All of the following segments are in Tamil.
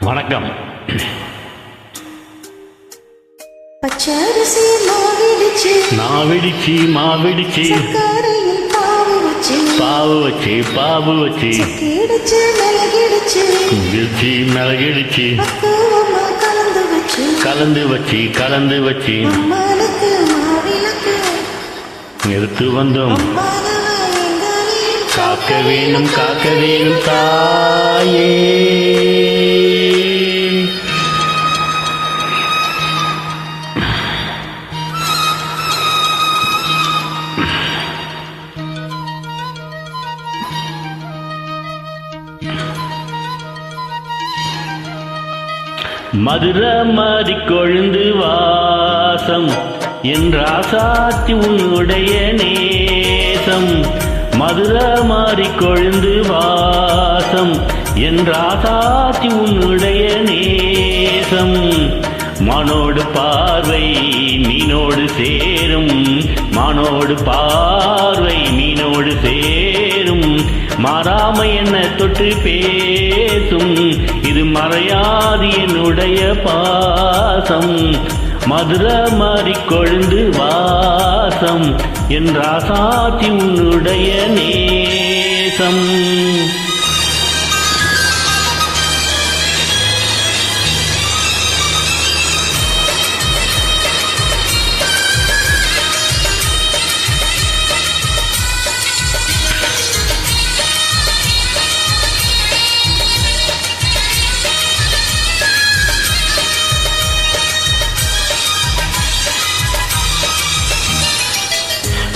வணக்கம். பச்சரிசி மாவிடிச்சு பாவு வச்சு மிளகிடுச்சு கலந்து வச்சு எடுத்து வந்தோம். காக்க வேணும் தாயே. மதுர மாறி கொழுந்து வாசம் என்றாசாத்தி உன்னுடைய நேசம். மதுர மாறி கொழுந்து வாசம் என்றாசாத்தி உன்னுடைய நேசம். மானோடு பார்வை மீனோடு சேரும், மானோடு பார்வை மீனோடு சேரும். மாறாம என்ன தொட்டு பேசும், இது மறையாது என்னுடைய பாசம். மதுர மாறி கொழுந்து வாசம் என்றாசாத்தி உன்னுடைய நேசம்.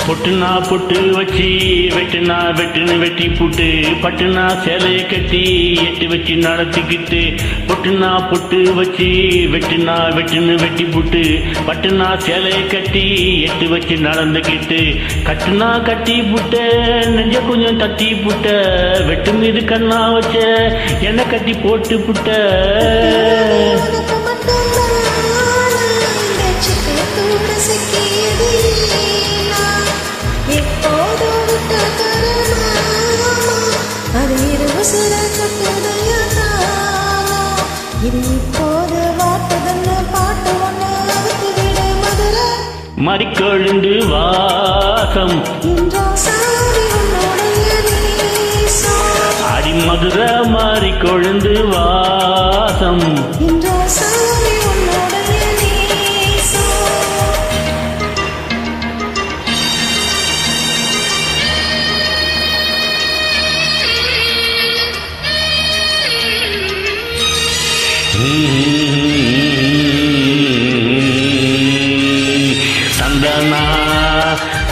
பொட்டுனா பொட்டு வச்சு வெட்டுனா வெட்டி புட்டு, பட்டுனா சேலைய கட்டி எட்டு வச்சு நடத்திக்கிட்டு. பொட்டுனா பொட்டு வச்சு வெட்டுனா வெட்டி புட்டு, பட்டுனா சேலைய கட்டி எட்டு வச்சு நடந்துக்கிட்டு. கட்டுனா கட்டி புட்ட நெஞ்ச கொஞ்சம் தட்டி புட்ட, வெட்டு மீது கண்ணா வச்ச என்ன கட்டி போட்டு புட்ட. மறிக்கொழுந்து வாசம் அடி மதுர மாறிக்கொழுந்து வாசம்.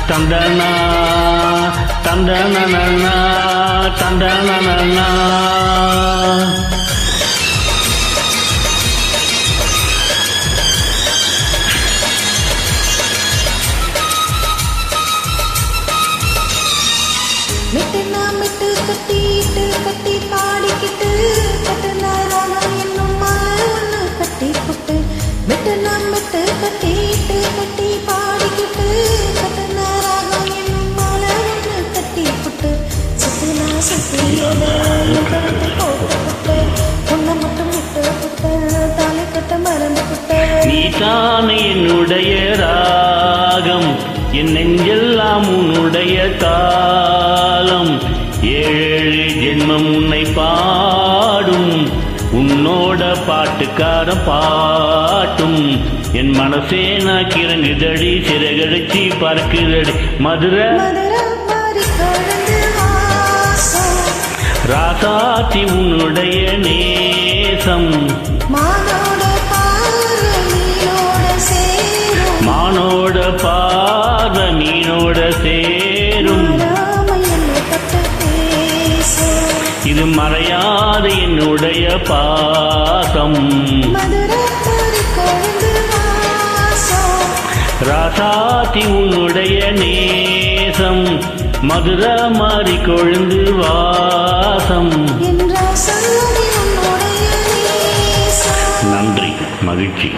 தந்தனா தந்தனா தந்தனா. மிட்டு கட்டி பாடிக்கிட்டு கட்டுனா ராகம் என்னும் மாலை ஒன்று கட்டி புட்டு. மிட்டு கட்டி பாடிக்கிட்டு கட்டுனா ராகம் என்னும் மாலை ஒன்று கட்டி புட்டு. சுத்தியதை போட்டு புட்டு, உன்னை மட்டும் விட்டு புட்டு, தாலி கட்ட மறந்து புட்டு. நீ தானே என்னுடைய ராகம், என் நெஞ்செல்லாம் உன்னுடைய தாளம். 7 ஜென்மம் உன்னை பாடும், உன்னோட பாட்டுக்கார பாட்டும். என் மனசே நான் கிறங்குதடி, சிறகடிச்சி பறக்குதடி. மதுர ராசாத்தி உன்னுடைய நேசம். மானோட பார்வை மீனோட சேரும். இது மறையாது என்னுடைய பாசம். ராசாத்தி உன்னுடைய நேசம். மதுர மாறி கொழுந்து வாசம். நன்றி, மகிழ்ச்சி.